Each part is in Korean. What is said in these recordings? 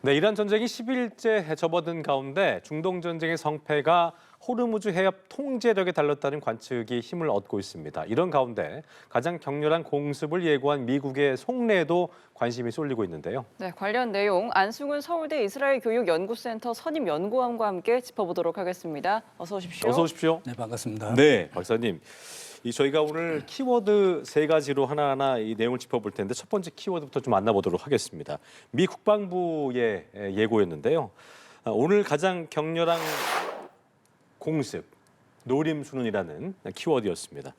네, 이란 전쟁이 10일째 접어든 가운데 중동 전쟁의 성패가 호르무즈 해협 통제력에 달렸다는 관측이 힘을 얻고 있습니다. 이런 가운데 가장 격렬한 공습을 예고한 미국의 속내에도 관심이 쏠리고 있는데요. 네, 관련 내용 안승훈 서울대 이스라엘 교육연구센터 선임 연구원과 함께 짚어보도록 하겠습니다. 어서 오십시오. 어서 오십시오. 네, 반갑습니다. 네, 박사님. 저희가 오늘 키워드 세 가지로 하나하나 이 내용을 짚어볼 텐데 첫 번째 키워드부터 좀 만나보도록 하겠습니다. 미 국방부의 예고였는데요. 오늘 가장 격렬한 공습, 노림수눈이라는 키워드였습니다.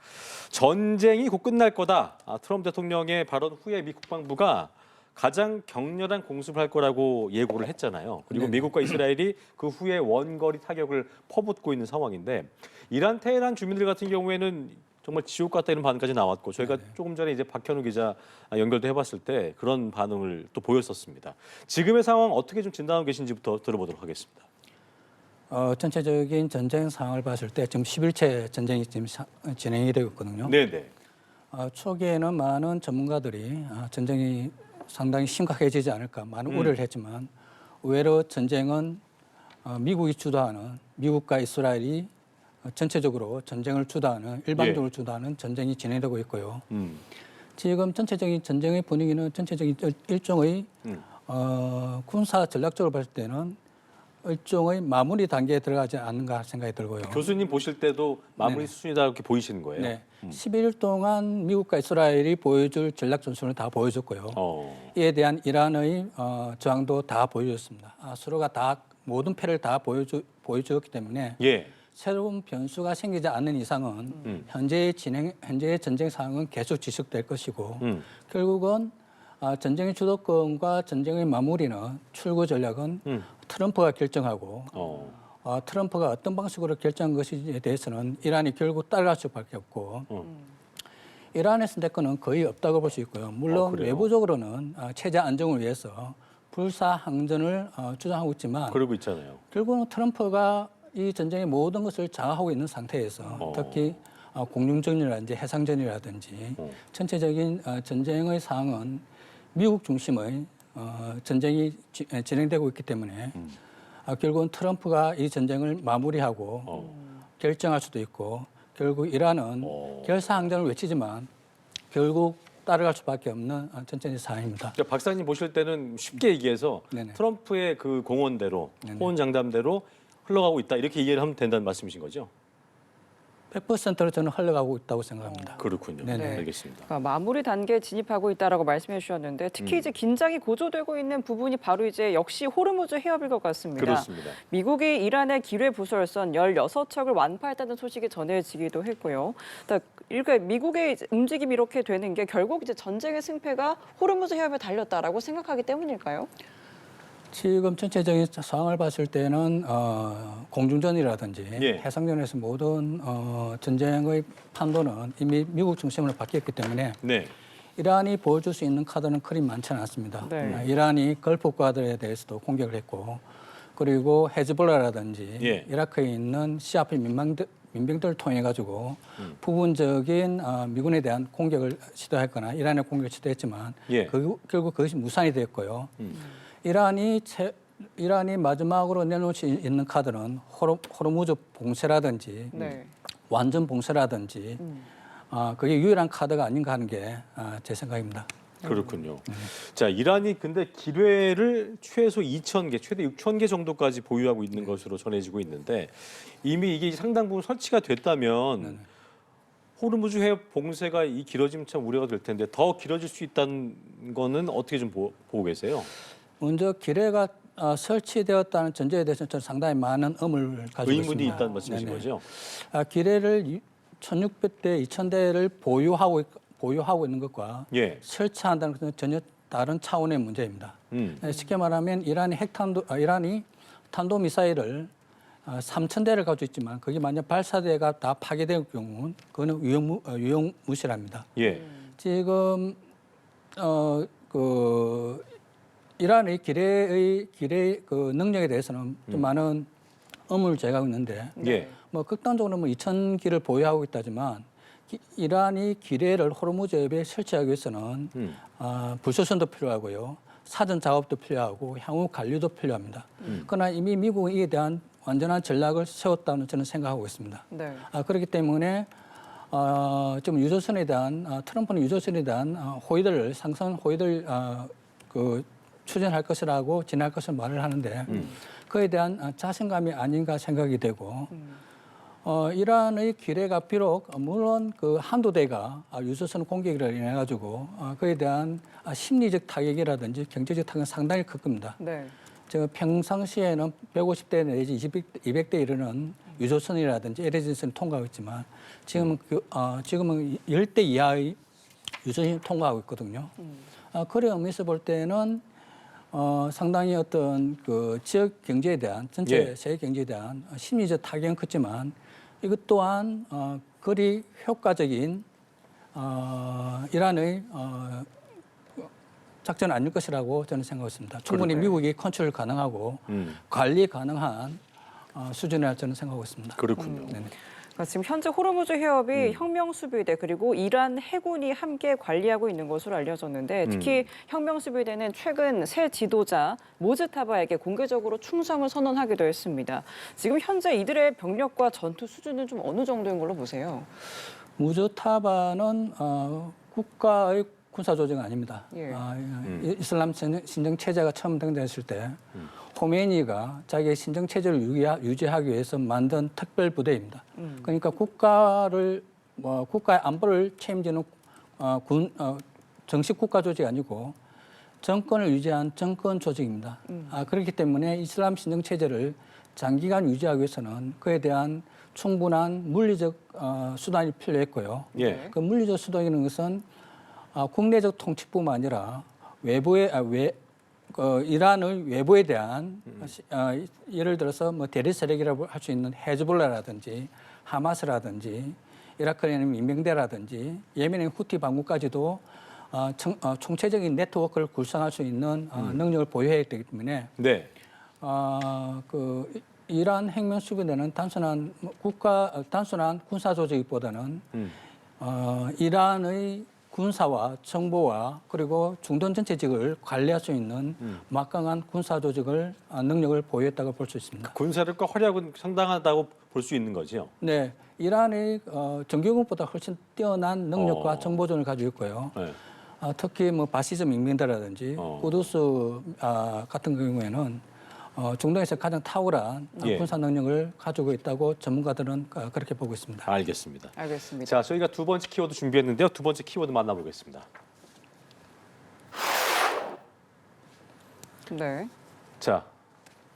전쟁이 곧 끝날 거다. 트럼프 대통령의 발언 후에 미 국방부가 가장 격렬한 공습을 할 거라고 예고를 했잖아요. 그리고 네네. 미국과 이스라엘이 그 후에 원거리 타격을 퍼붓고 있는 상황인데 이란, 테헤란 주민들 같은 경우에는 정말 지옥 같다 이런 반응까지 나왔고 저희가 조금 전에 이제 박현우 기자 연결도 해봤을 때 그런 반응을 또 보였었습니다. 지금의 상황 어떻게 좀 진단하고 계신지부터 들어보도록 하겠습니다. 전체적인 전쟁 상황을 봤을 때 지금 10일째 전쟁이 지금 진행이 되고 있거든요. 네네. 초기에는 많은 전문가들이 전쟁이 상당히 심각해지지 않을까 많은 우려를 했지만 의외로 전쟁은 미국이 주도하는 미국과 이스라엘이 전체적으로 전쟁을 주도하는 일방적으로 주도하는 전쟁이 진행되고 있고요. 지금 전체적인 전쟁의 분위기는 전체적인 일종의 군사 전략적으로 봤을 때는 일종의 마무리 단계에 들어가지 않는가 생각이 들고요. 교수님 보실 때도 마무리 수준이다 이렇게 보이시는 거예요? 네, 11일 동안 미국과 이스라엘이 보여줄 전략 전술을 다 보여줬고요. 이에 대한 이란의 저항도 다 보여줬습니다. 서로가 다 모든 패를 다 보여주었기 때문에 예. 새로운 변수가 생기지 않는 이상은 현재의 전쟁 상황은 계속 지속될 것이고 결국은 전쟁의 주도권과 전쟁의 마무리는 출구 전략은 트럼프가 결정하고 트럼프가 어떤 방식으로 결정한 것인지에 대해서는 이란이 결국 따라갈 수밖에 없고 이란의 선택권은 거의 없다고 볼 수 있고요. 물론 외부적으로는 체제 안정을 위해서 불사항전을 주장하고 있지만 그러고 있잖아요. 결국은 트럼프가 이 전쟁의 모든 것을 장악하고 있는 상태에서 특히 공중전이라든지 해상전이라든지 전체적인 전쟁의 상황은 미국 중심의 전쟁이 진행되고 있기 때문에 결국은 트럼프가 이 전쟁을 마무리하고 결정할 수도 있고 결국 이란은 결사항전을 외치지만 결국 따라갈 수밖에 없는 전쟁의 상황입니다. 그러니까 박사님 보실 때는 쉽게 얘기해서 네네. 트럼프의 그 공언대로 네네. 호언장담대로 흘러가고 있다 이렇게 이해를 하면 된다는 말씀이신 거죠? 100%로 저는 흘러가고 있다고 생각합니다. 그렇군요. 네네. 알겠습니다. 그러니까 마무리 단계에 진입하고 있다라고 말씀해 주셨는데 특히 이제 긴장이 고조되고 있는 부분이 바로 이제 역시 호르무즈 해협일 것 같습니다. 그렇습니다. 미국이 이란의 기뢰 부설선 16척을 완파했다는 소식이 전해지기도 했고요. 그러니까 미국의 움직임이 이렇게 되는 게 결국 이제 전쟁의 승패가 호르무즈 해협에 달렸다라고 생각하기 때문일까요? 지금 전체적인 상황을 봤을 때는 공중전이라든지 해상전에서 모든 전쟁의 판도는 이미 미국 중심으로 바뀌었기 때문에 네. 이란이 보여줄 수 있는 카드는 그리 많지는 않습니다. 네. 이란이 걸프 국가들에 대해서도 공격을 했고 그리고 헤즈볼라라든지 이라크에 있는 시아파 민병들을 통해 가지고 부분적인 미군에 대한 공격을 시도했거나 이란의 공격을 시도했지만 결국 그것이 무산이 됐고요. 이란이 마지막으로 내놓을 수 있는 카드는 호르무즈 봉쇄라든지 완전 봉쇄라든지 그게 유일한 카드가 아닌가 하는 게 제 생각입니다. 그렇군요. 자, 이란이 근데 기뢰를 최소 2,000개, 최대 6,000개 정도까지 보유하고 있는 것으로 전해지고 있는데 이미 이게 상당 부분 설치가 됐다면 호르무즈 해협 봉쇄가 길어지면 참 우려가 될 텐데 더 길어질 수 있다는 거는 어떻게 좀 보고 계세요? 먼저 기뢰가 설치되었다는 전제에 대해서는 저는 상당히 많은 의문을 가지고 있습니다. 의문이 있다는 말씀이신 거죠? 기뢰를 1,600대, 2,000대를 보유하고 있는 것과 설치한다는 것은 전혀 다른 차원의 문제입니다. 쉽게 말하면 이란이 탄도미사일을 3,000대를 가지고 있지만 그게 만약 발사대가 다 파괴될 경우는 그거는 유용무실합니다. 지금 이란의 기뢰의 그 능력에 대해서는 좀 많은 의문을 제기하고 있는데 뭐 극단적으로 2,000기를 보유하고 있다지만 이란이 기뢰를 호르무즈 해협에 설치하기 위해서는 불소선도 필요하고요. 사전 작업도 필요하고 향후 관리도 필요합니다. 그러나 이미 미국은 이에 대한 완전한 전략을 세웠다는 저는 생각하고 있습니다. 네. 그렇기 때문에 좀 유조선에 대한 트럼프는 유조선에 대한 호의들 상선 호의들 그 추진할 것이라고 진행할 것을 말을 하는데 그에 대한 자신감이 아닌가 생각이 되고 이란의 기뢰가 비록 물론 그 한두 대가 유조선 공격으로 인해 가지고 그에 대한 심리적 타격이라든지 경제적 타격은 상당히 클 겁니다. 네. 저 평상시에는 150대 내지 200대 이르는 유조선이라든지 LNG선을 통과하고 있지만 지금은 10대 이하의 유조선이 통과하고 있거든요. 그런 의미에서 볼 때는 상당히 어떤 그 지역 경제에 대한 전체 세계 경제에 대한 심리적 타격은 컸지만 이것 또한 그리 효과적인 이란의 작전은 아닐 것이라고 저는 생각했습니다. 충분히 그러네요. 미국이 컨트롤 가능하고 관리 가능한 수준이라 저는 생각하고 있습니다. 그렇군요. 네네. 그러니까 지금 현재 호르무즈 해협이 혁명수비대 그리고 이란 해군이 함께 관리하고 있는 것으로 알려졌는데 특히 혁명수비대는 최근 새 지도자 모즈타바에게 공개적으로 충성을 선언하기도 했습니다. 지금 현재 이들의 병력과 전투 수준은 좀 어느 정도인 걸로 보세요? 무즈타바는 국가의 군사 조직은 아닙니다. 예. 이슬람 신정 체제가 처음 등장했을 때 호메니가 자기의 신정 체제를 유지하기 위해서 만든 특별 부대입니다. 그러니까 국가의 안보를 책임지는 정식 국가 조직이 아니고 정권을 유지한 정권 조직입니다. 그렇기 때문에 이슬람 신정 체제를 장기간 유지하기 위해서는 그에 대한 충분한 물리적 수단이 필요했고요. 예. 그 물리적 수단이라는 것은 국내적 통치뿐만 아니라 이란의 외부에 대한 예를 들어서 뭐 대리 세력이라고 할 수 있는 헤즈볼라라든지 하마스라든지 이라크의 민병대라든지 예멘의 후티 반군까지도 총체적인 네트워크를 구성할 수 있는 능력을 보유해야 되기 때문에 네. 그 이란 혁명 수비대는 단순한 군사 조직보다는 이란의 군사와 정보와 그리고 중동 전체 지역을 관리할 수 있는 막강한 군사 조직을 능력을 보유했다고 볼 수 있습니다. 군사력과 활약은 상당하다고 볼 수 있는 거죠. 네, 이란의 정규군보다 훨씬 뛰어난 능력과 정보전을 가지고 있고요. 네. 특히 뭐 바시즘 인민대라든지 꾸두스 같은 경우에는 중동에서 가장 탁월한 군사 능력을 가지고 있다고 전문가들은 그렇게 보고 있습니다. 알겠습니다. 알겠습니다. 자, 저희가 두 번째 키워드 준비했는데요. 두 번째 키워드 만나보겠습니다. 네. 자,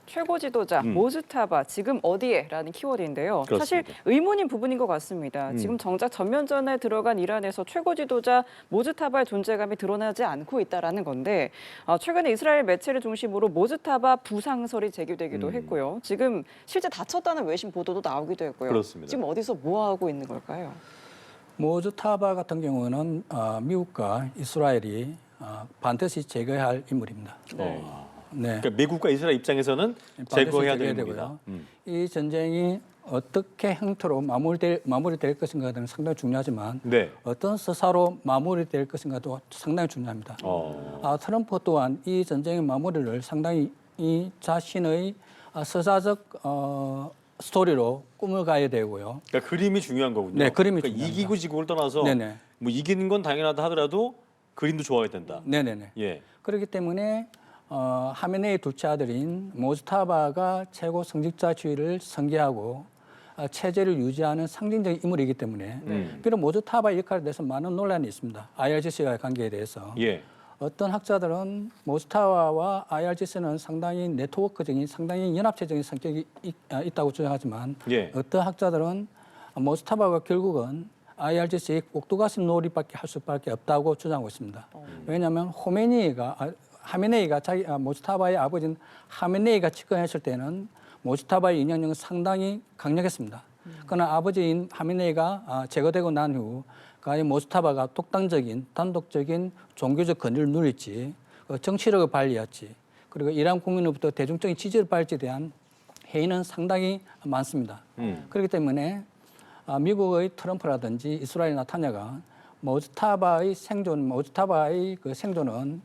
최고 지도자 모즈타바 지금 어디에?라는 키워드인데요. 사실 그렇습니다. 의문인 부분인 것 같습니다. 지금 정작 전면전에 들어간 이란에서 최고 지도자 모즈타바의 존재감이 드러나지 않고 있다라는 건데 최근에 이스라엘 매체를 중심으로 모즈타바 부상설이 제기되기도 했고요. 지금 실제 다쳤다는 외신 보도도 나오기도 했고요. 그렇습니다. 지금 어디서 뭐 하고 있는 걸까요? 모즈타바 같은 경우는 미국과 이스라엘이 반드시 제거해야 할 인물입니다. 네. 네. 그러니까 미국과 이스라엘 입장에서는 제거해야 되는 겁니다. 이 전쟁이 어떻게 형태로 마무리될 것인가는 상당히 중요하지만 네. 어떤 서사로 마무리될 것인가도 상당히 중요합니다. 트럼프 또한 이 전쟁의 마무리를 상당히 이 자신의 서사적 스토리로 꿈을 가야 되고요. 그러니까 그림이 중요한 거군요. 네, 그림이 그러니까 중요합니다. 이기고 지고를 떠나서 네네. 뭐 이기는 건 당연하다 하더라도 그림도 좋아야 된다. 네네네. 예. 그렇기 때문에 하메네이 둘째 아들인 모즈타바가 최고 성직자주의를 선계하고 체제를 유지하는 상징적인 인물이기 때문에 비록 모즈타바의 역할에 대해서 많은 논란이 있습니다. IRGC와의 관계에 대해서. 예. 어떤 학자들은 모즈타바와 IRGC는 상당히 네트워크적인 상당히 연합체적인 성격이 있다고 주장하지만 예. 어떤 학자들은 모즈타바가 결국은 IRGC의 꼭두가시 놀이밖에 할 수밖에 없다고 주장하고 있습니다. 왜냐하면 하메네이가 모즈타바의 아버지인 하메네이가 집권했을 때는 모즈타바의 영향력은 상당히 강력했습니다. 그러나 아버지인 하메네이가 제거되고 난 후 모즈타바가 단독적인 종교적 권위를 누렸지 정치력을 발휘했지 그리고 이란 국민으로부터 대중적인 지지를 받을지에 대한 회의는 상당히 많습니다. 그렇기 때문에 미국의 트럼프라든지 이스라엘 나타냐가 모즈타바의 생존은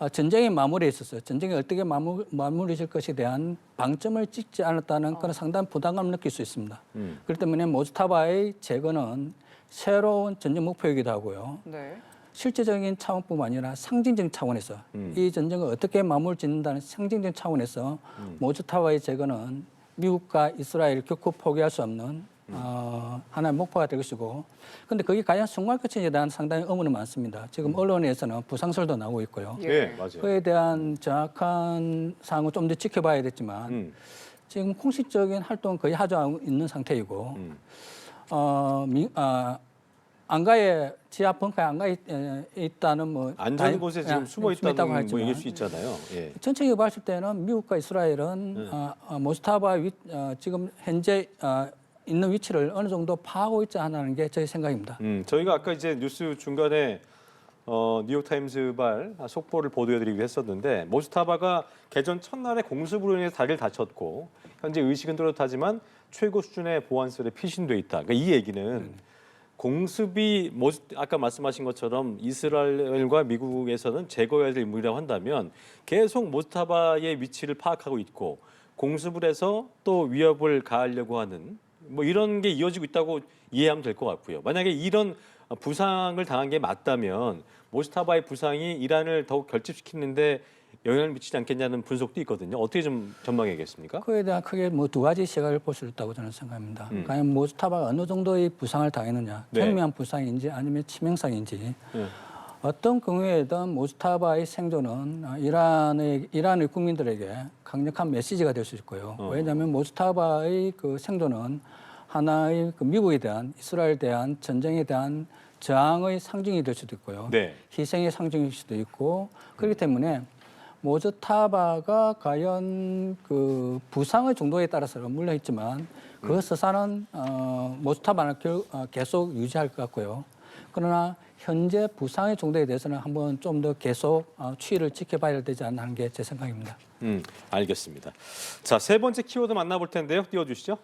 전쟁이 마무리에 있어서 전쟁이 어떻게 마무리될 것에 대한 방점을 찍지 않았다는 그런 상당한 부담감을 느낄 수 있습니다. 그렇기 때문에 모스타바의 제거는 새로운 전쟁 목표이기도 하고요. 네. 실제적인 차원뿐만 아니라 상징적인 차원에서 이 전쟁을 어떻게 마무리 짓는다는 상징적인 차원에서 모스타바의 제거는 미국과 이스라엘을 결코 포기할 수 없는 하나의 목표가 될 것이고, 그런데 그게 과연 성공할 것인지에 대한 상당히 의문이 많습니다. 지금 언론에서는 부상설도 나오고 있고요. 예, 맞아요. 그에 대한 정확한 사항은 좀 더 지켜봐야겠지만 지금 공식적인 활동은 거의 하지 않고 있는 상태이고 안가에 지하 벙커에 안가에 있다는 뭐 안전 곳에 지금 숨어 있다는 뭐 하지만 얘기할 수 있잖아요. 예. 전체적으로 봤을 때는 미국과 이스라엘은 모스타바 지금 현재 있는 위치를 어느 정도 파악하고 있지 않는 게 제 생각입니다. 저희가 아까 이제 뉴스 중간에 뉴욕타임스발 속보를 보도해드리기로 했었는데 모스타바가 개전 첫날에 공습으로 인해서 다리를 다쳤고 현재 의식은 뚜렷하지만 최고 수준의 보안설에 피신돼 있다. 그러니까 이 얘기는 공습이 아까 말씀하신 것처럼 이스라엘과 미국에서는 제거해야 될 인물이라고 한다면 계속 모스타바의 위치를 파악하고 있고 공습을 해서 또 위협을 가하려고 하는 뭐 이런 게 이어지고 있다고 이해하면 될 것 같고요. 만약에 이런 부상을 당한 게 맞다면 모스타바의 부상이 이란을 더욱 결집시키는데 영향을 미치지 않겠냐는 분석도 있거든요. 어떻게 좀 전망해야겠습니까? 그에 대한 크게 뭐 두 가지 시각을 볼 수 있다고 저는 생각합니다. 과연 모스타바가 어느 정도의 부상을 당했느냐, 네. 경미한 부상인지 아니면 치명상인지. 네. 어떤 경우에든 모스타바의 생존은 이란의 국민들에게 강력한 메시지가 될 수 있고요. 왜냐하면 모스타바의 그 생존은 하나의 그 미국에 대한 이스라엘에 대한 전쟁에 대한 저항의 상징이 될 수도 있고요. 네. 희생의 상징일 수도 있고 그렇기 때문에 모스타바가 과연 그 부상의 정도에 따라서 물론 있지만 그 서사는 모스타바는 계속 유지할 것 같고요. 그러나 현재 부상의 정도에 대해서는 한번 좀 더 계속 추이를 지켜봐야 되지 않나 하는 게 제 생각입니다. 알겠습니다. 자, 세 번째 키워드 만나볼 텐데요. 띄워주시죠.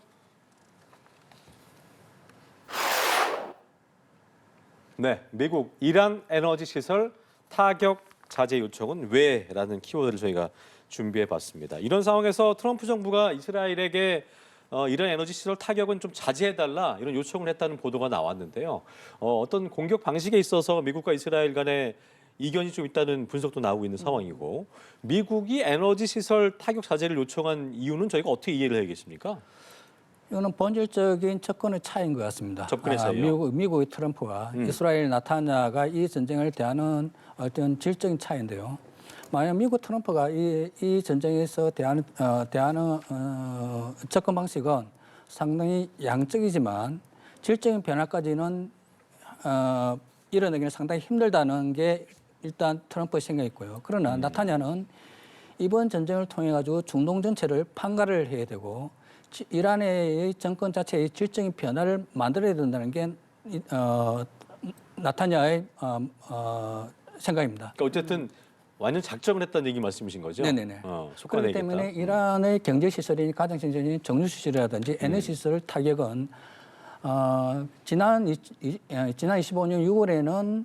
네, 미국 이란 에너지 시설 타격 자제 요청은 왜라는 키워드를 저희가 준비해봤습니다. 이런 상황에서 트럼프 정부가 이스라엘에게 이런 에너지 시설 타격은 좀 자제해달라 이런 요청을 했다는 보도가 나왔는데요. 어떤 공격 방식에 있어서 미국과 이스라엘 간에 이견이 좀 있다는 분석도 나오고 있는 상황이고 미국이 에너지 시설 타격 자제를 요청한 이유는 저희가 어떻게 이해를 해야겠습니까? 이거는 본질적인 접근의 차이인 것 같습니다. 접근의 차이요? 미국의 트럼프와 이스라엘 나타냐가 이 전쟁을 대하는 어떤 질적인 차이인데요. 만약 미국 트럼프가 이 전쟁에서 대하는 접근 방식은 상당히 양적이지만 질적인 변화까지는 이뤄내기는 상당히 힘들다는 게 일단 트럼프의 생각이 있고요. 그러나 나타냐는 이번 전쟁을 통해 가지고 중동 전체를 판가를 해야 되고 이란의 정권 자체의 질적인 변화를 만들어야 된다는 게 나타냐의 생각입니다. 그러니까 어쨌든 완전 작정을 했다는 얘기 말씀이신 거죠? 네네네. 그렇기 속아내겠다. 때문에 이란의 경제 시설이 가장 중요한 정유 시설이라든지 에너지 시설 타격은 지난 25년 6월에는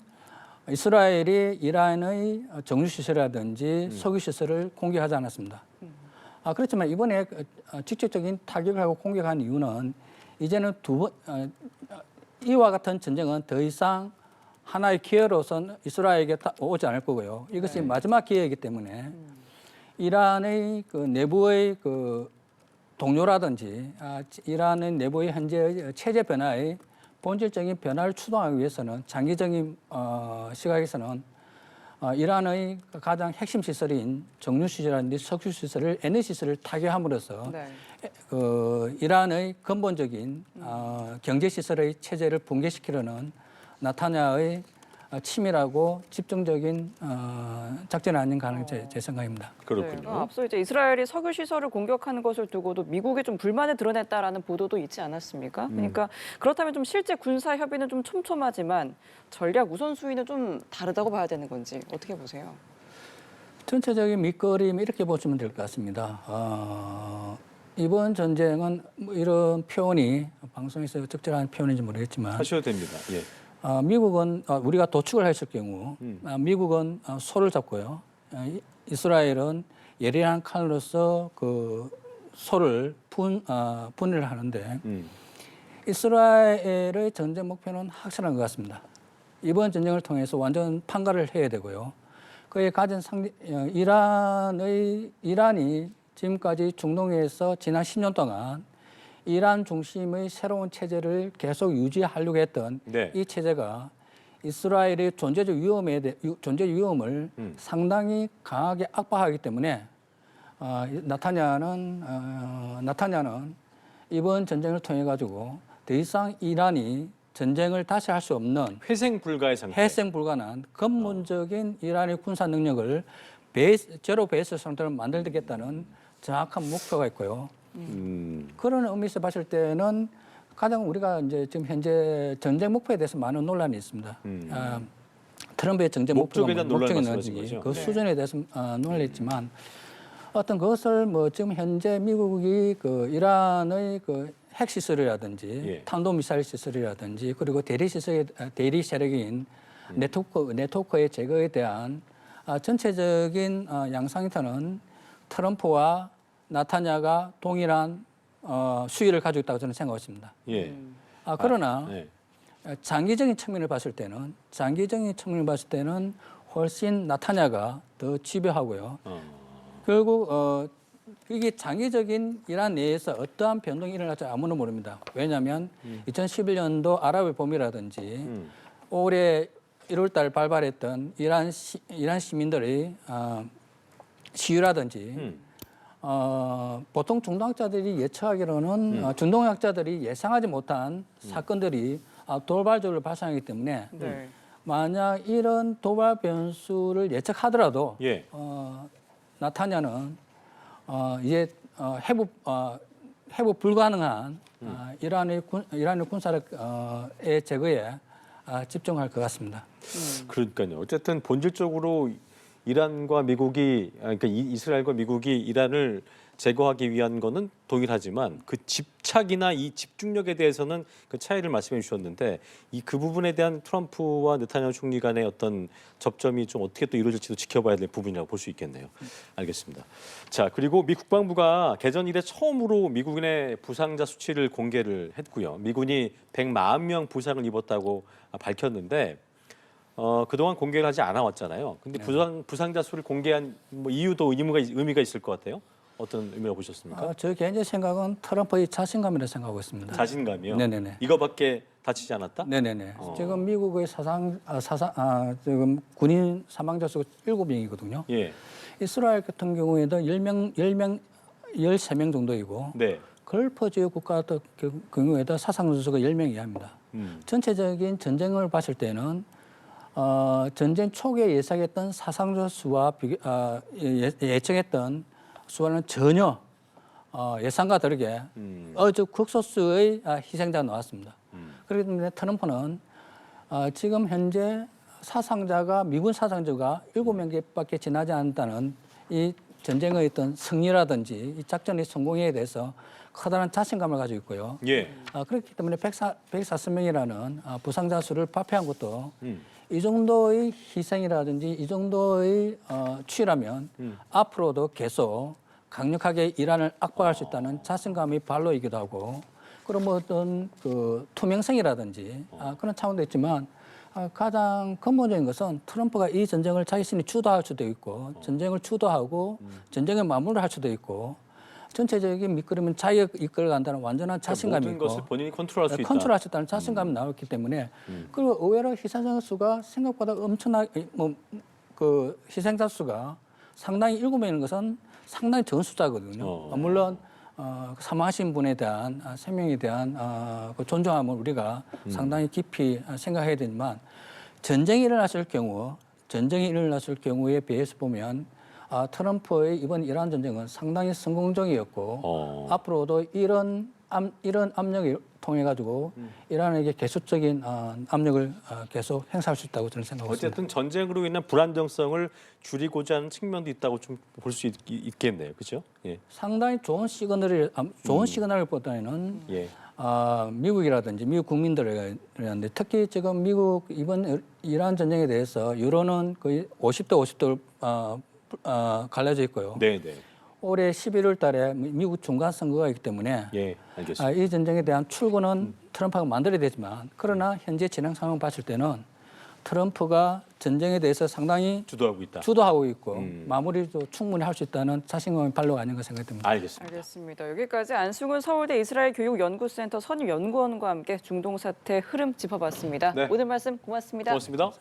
이스라엘이 이란의 정유 시설이라든지 석유 시설을 공격하지 않았습니다. 그렇지만 이번에 직접적인 타격을 하고 공격한 이유는 이제는 이와 같은 전쟁은 더 이상 하나의 기회로선 이스라엘에게 오지 않을 거고요. 이것이 마지막 기회이기 때문에 이란의 그 내부의 그 동료라든지 이란의 내부의 현재의 체제 변화의 본질적인 변화를 추동하기 위해서는 장기적인 시각에서는 이란의 가장 핵심 시설인 정유 시설이라든지 석유 시설을 에너지 시설을 타격함으로써 이란의 근본적인 경제 시설의 체제를 붕괴시키려는 나타냐의 치밀하고 집중적인 작전이 아닌가 하는 제 생각입니다. 그렇군요. 네, 앞서 이제 이스라엘이 석유 시설을 공격하는 것을 두고도 미국이 좀 불만을 드러냈다라는 보도도 있지 않았습니까? 그러니까 그렇다면 좀 실제 군사 협의는 좀 촘촘하지만 전략 우선순위는 좀 다르다고 봐야 되는 건지 어떻게 보세요? 전체적인 밑그림 이렇게 보시면 될 것 같습니다. 이번 전쟁은 뭐 이런 표현이 방송에서 적절한 표현인지 모르겠지만 하셔도 됩니다. 예. 미국은 우리가 도축을 했을 경우 미국은 소를 잡고요. 이스라엘은 예리한 칼로서 그 소를 분해를 하는데 이스라엘의 전쟁 목표는 확실한 것 같습니다. 이번 전쟁을 통해서 완전 판가를 해야 되고요. 그에 가진 이란이 지금까지 중동에서 지난 10년 동안 이란 중심의 새로운 체제를 계속 유지하려고 했던 네. 이 체제가 이스라엘의 존재 위험을 상당히 강하게 압박하기 때문에 나타냐는 이번 전쟁을 통해 가지고 더 이상 이란이 전쟁을 다시 할 수 없는 회생 불가의 상태. 해생 불가능한 근본적인 이란의 군사 능력을 제로 베이스 상태로 만들겠다는 정확한 목표가 있고요. 그런 의미에서 봤을 때는 가장 우리가 이제 지금 현재 전쟁 목표에 대해서 많은 논란이 있습니다. 트럼프의 전쟁 목적에 목표가 대한 논란을 목적이 말씀하신 뭔지 거죠? 그 네. 수준에 대해서 논란이 있지만 어떤 그것을 뭐 지금 현재 미국이 그 이란의 그 핵시설이라든지 예. 탄도미사일 시설이라든지 그리고 대리 세력인 네트워크의 제거에 대한 전체적인 양상에서는 트럼프와 나타냐가 동일한 수위를 가지고 있다고 저는 생각했습니다. 예. 그러나 네. 장기적인 측면을 봤을 때는 훨씬 나타냐가 더 지배하고요. 결국 이게 장기적인 이란 내에서 어떠한 변동이 일어날지 아무는 모릅니다. 왜냐하면 2011년도 아랍의 봄이라든지 올해 1월달 발발했던 이란 시민들의 시위라든지 보통 중동학자들이 예측하기로는 중동학자들이 예상하지 못한 사건들이 돌발적으로 발생하기 때문에 네. 만약 이런 도발 변수를 예측하더라도 예. 나타냐는 이제 회복 불가능한 이란의 군사력의 제거에 집중할 것 같습니다. 그러니까요. 어쨌든 본질적으로 이란과 미국이 그러니까 이스라엘과 미국이 이란을 제거하기 위한 거는 동일하지만 그 집착이나 이 집중력에 대해서는 그 차이를 말씀해 주셨는데 그 부분에 대한 트럼프와 네타냐후 총리 간의 어떤 접점이 좀 어떻게 또 이루어질지도 지켜봐야 될 부분이라고 볼 수 있겠네요. 알겠습니다. 자, 그리고 미 국방부가 개전 이래 처음으로 미군의 부상자 수치를 공개를 했고요. 미군이 140명 부상을 입었다고 밝혔는데 그동안 공개를 하지 않아 왔잖아요. 근데 부상자 수를 공개한 뭐 이유도 의미가 있을 것 같아요. 어떤 의미라고 보셨습니까? 저 개인적 생각은 트럼프의 자신감이라고 생각하고 있습니다. 자신감이요? 네네네. 이거밖에 다치지 않았다? 네네네. 지금 미국의 지금 군인 사망자 수가 7명이거든요. 예. 이스라엘 같은 경우에도 13명 정도이고 네. 걸프 지역 국가 같은 경우에도 사상 수가 10명 이하입니다. 전체적인 전쟁을 봤을 때는 전쟁 초기에 예상했던 사상자 수와 예측했던 수와는 전혀 예상과 다르게 아주 극소수의 희생자가 나왔습니다. 그렇기 때문에 트럼프는 지금 현재 미군 사상자가 7명밖에 지나지 않았다는 이 전쟁의 어떤 승리라든지 이 작전의 성공에 대해서 커다란 자신감을 가지고 있고요. 예. 그렇기 때문에 140명이라는 부상자 수를 발표한 것도 이 정도의 희생이라든지 이 정도의 추이라면 앞으로도 계속 강력하게 이란을 압박할 수 있다는 자신감의 발로이기도 하고 그런 뭐 어떤 그 투명성이라든지 그런 차원도 있지만 가장 근본적인 것은 트럼프가 이 전쟁을 자신이 주도할 수도 있고 전쟁을 주도하고 전쟁의 마무리를 할 수도 있고 전체적인 밑그림은 자기가 이끌어간다는 완전한 자신감이 모든 있고 것을 본인이 컨트롤할 수 있다. 컨트롤할 수 있다는 자신감이 나왔기 때문에 그리고 의외로 희생자 수가 생각보다 엄청나게 그 희생자 수가 상당히 7명인 것은 상당히 적은 숫자거든요. 물론 사망하신 분에 대한 생명에 대한 그 존중함을 우리가 상당히 깊이 생각해야 되지만 전쟁이 일어났을 경우에 비해서 보면 트럼프의 이번 이란 전쟁은 상당히 성공적이었고 앞으로도 이런 압력을 통해 가지고 이란에게 계속적인 압력을 계속 행사할 수 있다고 저는 생각하고 있습니다. 어쨌든 전쟁으로 인한 불안정성을 줄이고자 하는 측면도 있다고 좀 볼 수 있겠네요. 그렇죠? 예. 상당히 좋은 시그널보다는 예. 미국이라든지 미국 국민들이라는데 특히 지금 미국 이번 이란 전쟁에 대해서 여론은 거의 50대 50도 갈라져 있고요. 네, 네. 올해 11월 달에 미국 중간 선거가 있기 때문에 예, 알겠습니다. 이 전쟁에 대한 출구는 트럼프가 만들어야 되지만 그러나 현재 진행 상황 봤을 때는 트럼프가 전쟁에 대해서 상당히 주도하고 있다. 주도하고 있고 마무리도 충분히 할 수 있다는 자신감의 발로가 아닌가 생각됩니다. 알겠습니다. 알겠습니다. 여기까지 안승훈 서울대 이스라엘 교육연구센터 선임연구원과 함께 중동 사태 흐름 짚어봤습니다. 네. 오늘 말씀 고맙습니다. 고맙습니다.